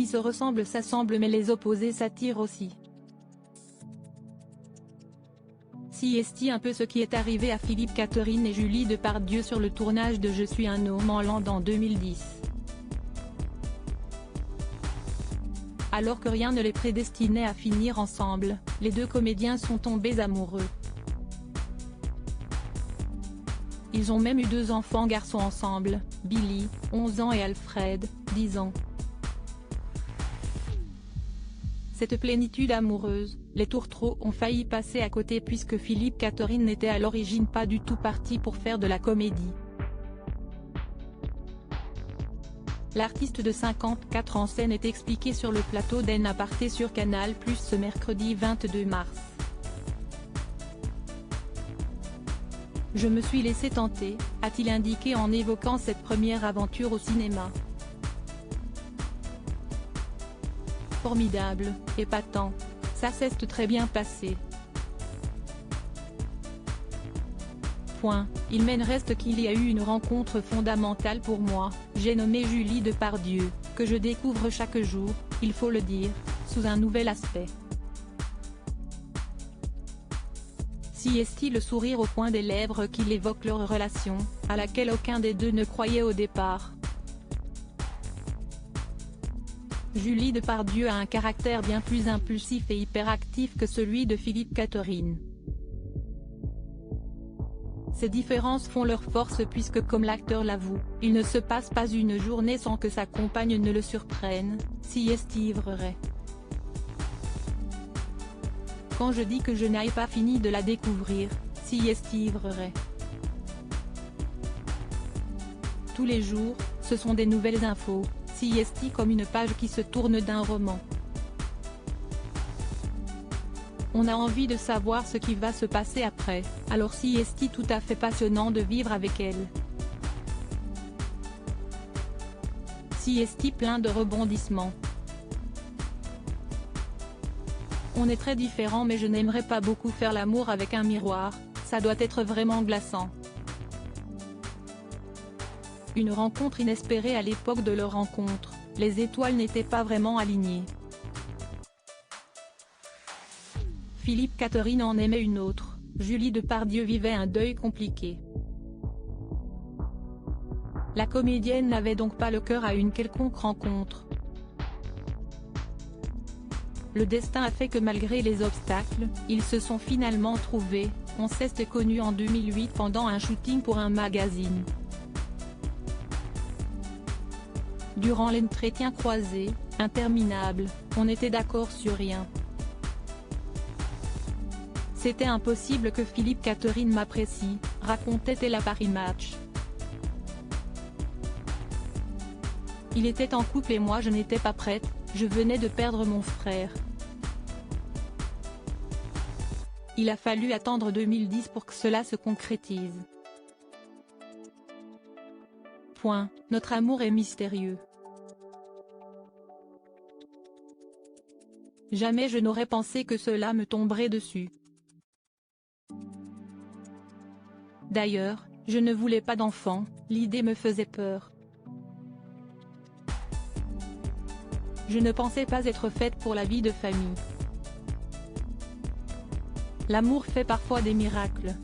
qui se ressemblent s'assemblent mais les opposés s'attirent aussi. Si est un peu ce qui est arrivé à Philippe Catherine et Julie Depardieu sur le tournage de Je suis un homme en land en 2010. Alors que rien ne les prédestinait à finir ensemble, les deux comédiens sont tombés amoureux. Ils ont même eu 2 enfants garçons ensemble, Billy, 11 ans et Alfred, 10 ans. Cette plénitude amoureuse, les tourtereaux ont failli passer à côté puisque Philippe Catherine n'était à l'origine pas du tout parti pour faire de la comédie. L'artiste de 54 ans scène est expliqué sur le plateau d'En Aparté sur Canal+ ce mercredi 22 mars. Je me suis laissé tenter, a-t-il indiqué en évoquant cette première aventure au cinéma. Formidable, épatant, ça s'est très bien passé. Il m'en reste qu'il y a eu une rencontre fondamentale pour moi, j'ai nommé Julie Depardieu, que je découvre chaque jour, il faut le dire, sous un nouvel aspect. Si est-il le sourire au coin des lèvres qu'il évoque leur relation, à laquelle aucun des deux ne croyait au départ. Julie Depardieu a un caractère bien plus impulsif et hyperactif que celui de Philippe Catherine. Ces différences font leur force puisque comme l'acteur l'avoue, il ne se passe pas une journée sans que sa compagne ne le surprenne, si est vrai. Quand je dis que je n'ai pas fini de la découvrir, si est vrai. Tous les jours, ce sont des nouvelles infos, si est comme une page qui se tourne d'un roman. On a envie de savoir ce qui va se passer après, alors si est tout à fait passionnant de vivre avec elle. Si est plein de rebondissements. On est très différents mais je n'aimerais pas beaucoup faire l'amour avec un miroir, ça doit être vraiment glaçant. Une rencontre inespérée à l'époque de leur rencontre, les étoiles n'étaient pas vraiment alignées. Philippe Catherine en aimait une autre, Julie Depardieu vivait un deuil compliqué. La comédienne n'avait donc pas le cœur à une quelconque rencontre. Le destin a fait que malgré les obstacles, ils se sont finalement trouvés, on s'est connus en 2008 pendant un shooting pour un magazine. Durant l'entretien croisé, interminable, on était d'accord sur rien. C'était impossible que Philippe Catherine m'apprécie, racontait-elle à Paris Match. Il était en couple et moi je n'étais pas prête, je venais de perdre mon frère. Il a fallu attendre 2010 pour que cela se concrétise. Notre amour est mystérieux. Jamais je n'aurais pensé que cela me tomberait dessus. D'ailleurs, je ne voulais pas d'enfant, l'idée me faisait peur. Je ne pensais pas être faite pour la vie de famille. L'amour fait parfois des miracles.